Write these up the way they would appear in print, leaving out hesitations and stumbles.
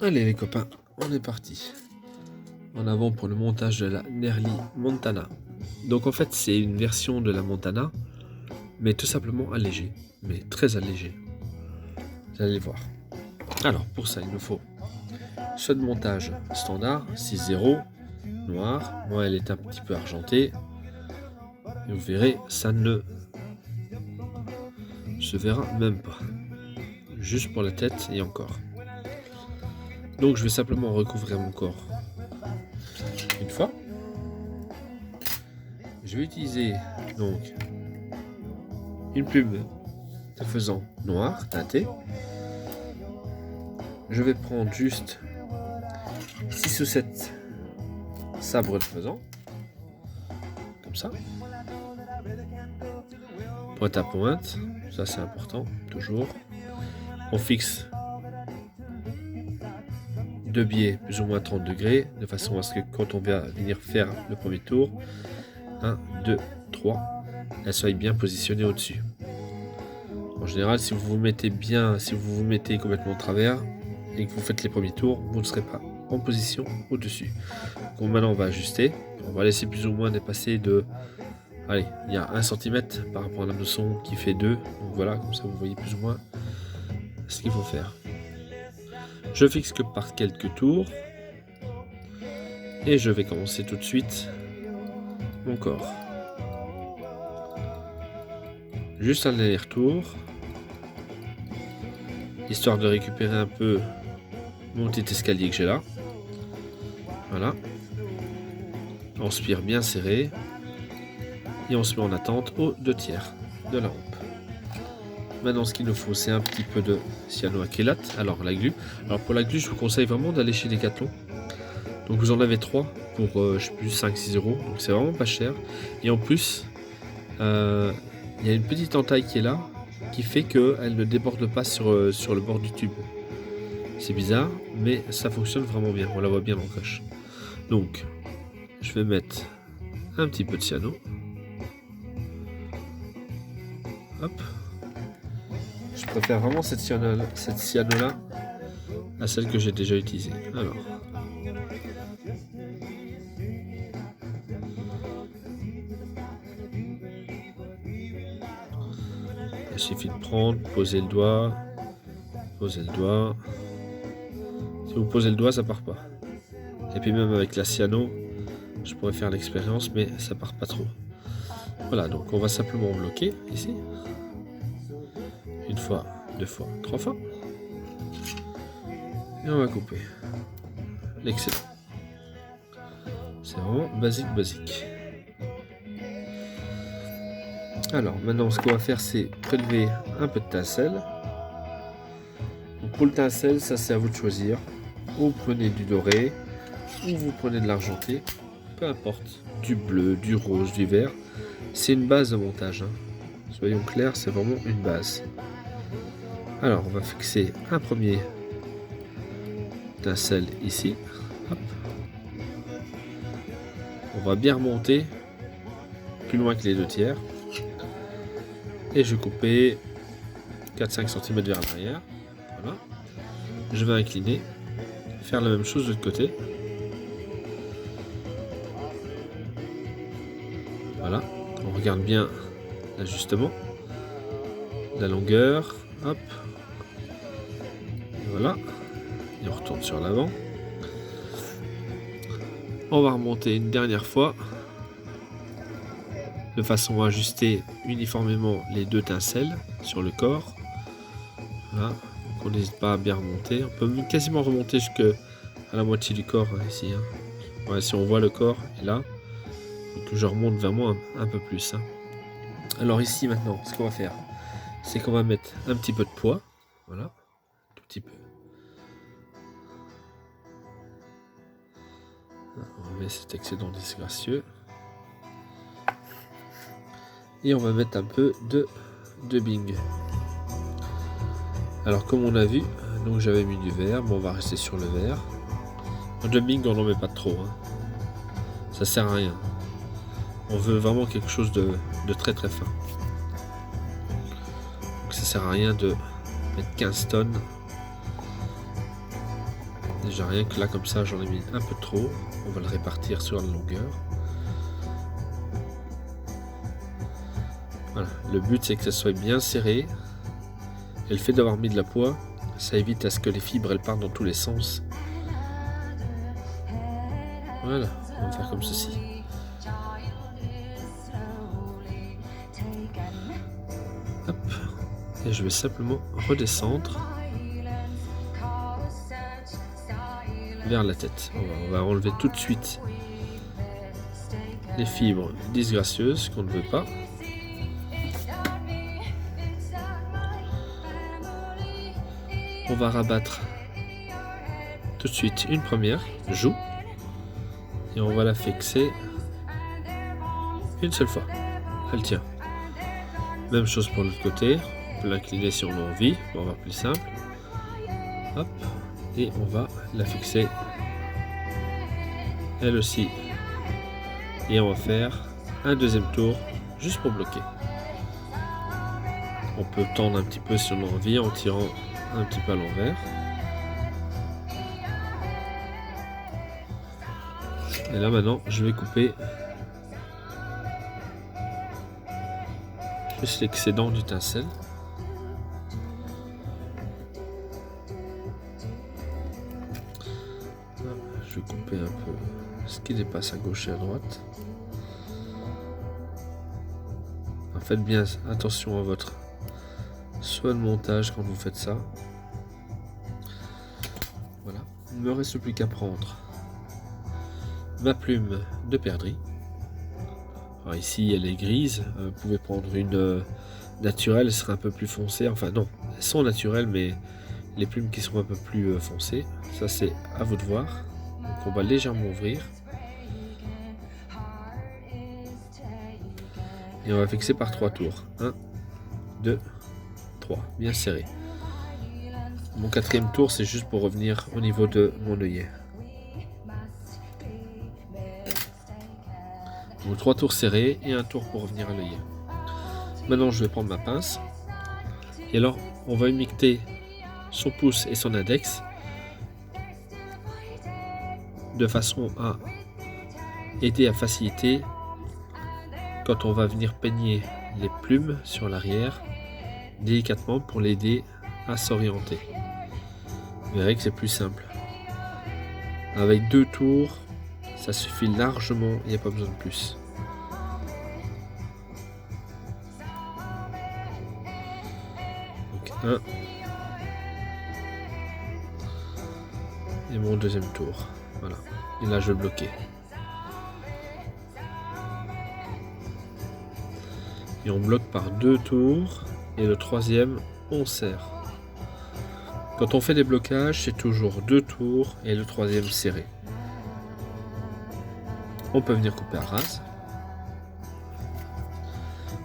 Allez les copains, on est parti. En avant pour le montage de la Nerly Montana. Donc en fait c'est une version de la Montana, mais tout simplement allégée, mais très allégée. Vous allez voir. Alors pour ça il nous faut soit de montage standard 6.0 noir. Moi elle est un petit peu argentée. Et vous verrez, ça ne se verra même pas. Juste pour la tête et encore. Donc je vais simplement recouvrir mon corps une fois. Je vais utiliser donc une plume de faisan noir teinté. Je vais prendre juste 6 ou 7 sabres de faisan, comme ça. Pointe à pointe, ça c'est important, toujours. On fixe 2 biais plus ou moins 30 degrés, de façon à ce que quand on va venir faire le premier tour, 1, 2, 3, elle soit bien positionnée au-dessus. En général, si vous vous mettez bien, si vous vous mettez complètement au travers et que vous faites les premiers tours, vous ne serez pas en position au-dessus. Donc maintenant, on va ajuster. On va laisser plus ou moins dépasser de... Allez, il y a 1 cm par rapport à la leçon qui fait 2. Donc voilà, comme ça vous voyez plus ou moins ce qu'il faut faire. Je fixe que par quelques tours. Et je vais commencer tout de suite mon corps. Juste un aller-retour. Histoire de récupérer un peu mon petit escalier que j'ai là. Voilà. On spire bien serré. Et on se met en attente aux 2 tiers de la rampe. Maintenant, ce qu'il nous faut, c'est un petit peu de cyanoacrylate. Alors, la glu. Alors, pour la glu, je vous conseille vraiment d'aller chez Decathlon. Donc, vous en avez 3 pour, je sais plus, 5-6 euros. Donc, c'est vraiment pas cher. Et en plus, il y a une petite entaille qui est là, qui fait qu'elle ne déborde pas sur le bord du tube. C'est bizarre, mais ça fonctionne vraiment bien. On la voit bien dans le coche. Donc, je vais mettre un petit peu de cyano. Hop. Je préfère vraiment cette cyano-là à celle que j'ai déjà utilisée. Alors. Il suffit de prendre, poser le doigt. Poser le doigt. Si vous posez le doigt, ça part pas. Et puis même avec la cyano, je pourrais faire l'expérience, mais ça part pas trop. Voilà, donc on va simplement bloquer ici. 1 fois, 2 fois, 3 fois. Et on va couper. Excellent. C'est vraiment basique. Alors maintenant ce qu'on va faire, c'est prélever un peu de tincelle. Donc, pour le tincelle, ça c'est à vous de choisir. Ou vous prenez du doré, ou vous prenez de l'argenté, peu importe, du bleu, du rose, du vert. C'est une base de montage, hein. Soyons clairs, c'est vraiment une base. Alors on va fixer un premier tincelle ici. Hop. On va bien remonter plus loin que les 2 tiers. Et je vais couper 4-5 cm vers l'arrière. Voilà. Je vais incliner. Faire la même chose de l'autre côté. Voilà. On regarde bien l'ajustement. La longueur. Hop. Et voilà. Et on retourne sur l'avant. On va remonter une dernière fois. De façon à ajuster uniformément les 2 tincelles sur le corps. Voilà. Donc on n'hésite pas à bien remonter. On peut quasiment remonter jusqu'à la moitié du corps, hein, ici. Hein. Ouais, si on voit le corps est là. Donc je remonte vraiment un peu plus. Hein. Alors ici maintenant, ce qu'on va faire, c'est qu'on va mettre un petit peu de poids. Voilà. Tout petit peu. On met cet excédent disgracieux. Et on va mettre un peu de dubbing. Alors comme on a vu, donc j'avais mis du vert, bon on va rester sur le vert. En dubbing on n'en met pas trop, hein. Ça sert à rien. On veut vraiment quelque chose de très fin. Donc ça sert à rien de mettre 15 tonnes. Déjà rien que là comme ça j'en ai mis un peu trop. On va le répartir sur la longueur. Voilà. Le but c'est que ça soit bien serré. Et le fait d'avoir mis de la poix, ça évite à ce que les fibres elles partent dans tous les sens. Voilà, on va faire comme ceci. Hop. Et je vais simplement redescendre vers la tête. On va enlever tout de suite les fibres disgracieuses qu'on ne veut pas. On va rabattre tout de suite une première joue et on va la fixer une seule fois. Elle tient. Même chose pour l'autre côté. On peut l'incliner si on a envie. On va voir plus simple. Hop. Et on va la fixer elle aussi. Et on va faire un deuxième tour juste pour bloquer. On peut tendre un petit peu si on a envie en tirant un petit peu à l'envers. Et là maintenant je vais couper juste l'excédent du tinsel. Je vais couper un peu ce qui dépasse à gauche et à droite. Faites bien attention à votre soin de montage quand vous faites ça. Voilà, il ne me reste plus qu'à prendre ma plume de perdrix. Alors ici elle est grise, vous pouvez prendre une naturelle, elle sera un peu plus foncée. Enfin non, elles sont naturelles mais les plumes qui sont un peu plus foncées, ça c'est à vous de voir. Donc on va légèrement ouvrir. Et on va fixer par 3 tours. 1, 2, 3. Bien serré. Mon quatrième tour, c'est juste pour revenir au niveau de mon œillet. Donc 3 tours serrés et un tour pour revenir à l'œillet. Maintenant, je vais prendre ma pince. Et alors, on va humecter son pouce et son index de façon à aider à faciliter quand on va venir peigner les plumes sur l'arrière délicatement pour l'aider à s'orienter. Vous verrez que c'est plus simple. Avec 2 tours, ça suffit largement, il n'y a pas besoin de plus. Donc 1 et mon deuxième tour. Voilà. Et là je vais bloquer. Et on bloque par 2 tours et le troisième on serre. Quand on fait des blocages, c'est toujours 2 tours et le troisième serré. On peut venir couper à rase.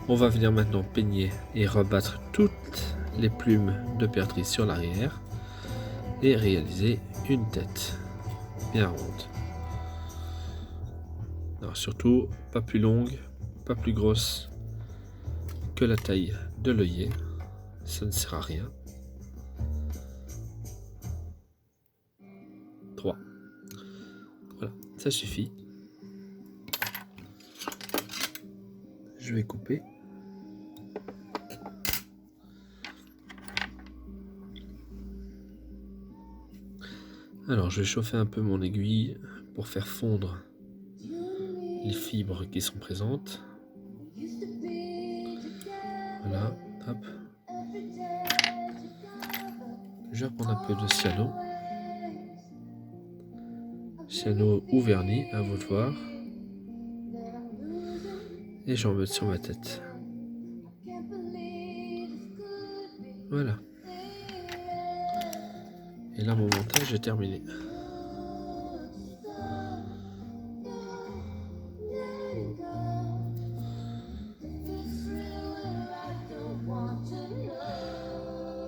On va venir maintenant peigner et rebattre toutes les plumes de perdrix sur l'arrière et réaliser une tête bien ronde. Alors surtout pas plus longue, pas plus grosse que la taille de l'œillet, ça ne sert à rien. 3. Voilà, ça suffit. Je vais couper. Alors je vais chauffer un peu mon aiguille pour faire fondre les fibres qui sont présentes. Voilà, hop. Je vais reprendre un peu de cyano. Cyano ou vernis, à vous de voir. Et j'en mets sur ma tête. Voilà. Et là, mon montage est terminé.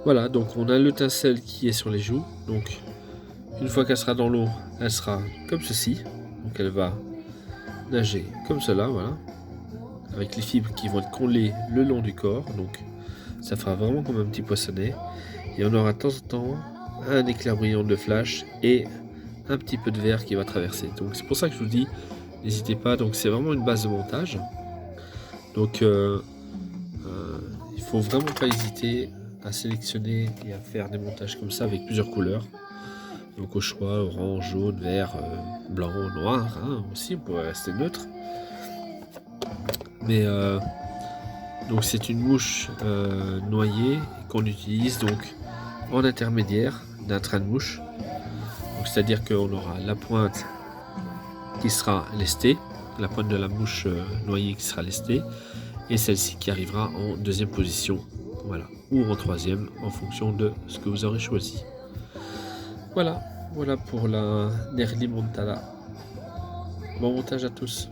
Voilà, donc on a le tinsel qui est sur les joues. Donc, une fois qu'elle sera dans l'eau, elle sera comme ceci. Donc, elle va nager comme cela, voilà. Avec les fibres qui vont être collées le long du corps. Donc, ça fera vraiment comme un petit poissonnet. Et on aura de temps en temps un éclair brillant de flash et un petit peu de verre qui va traverser. Donc c'est pour ça que je vous dis, n'hésitez pas. Donc c'est vraiment une base de montage. Donc il faut vraiment pas hésiter à sélectionner et à faire des montages comme ça avec plusieurs couleurs. Donc au choix, orange, jaune, vert, blanc, noir, hein, aussi, on pourrait rester neutre. Mais donc c'est une mouche noyée qu'on utilise donc en intermédiaire d'un train de mouche. C'est-à-dire qu'on aura la pointe qui sera lestée, la pointe de la mouche noyée qui sera lestée, et celle-ci qui arrivera en deuxième position, voilà, ou en troisième, en fonction de ce que vous aurez choisi. Voilà pour la Nerli Montana. Bon montage à tous.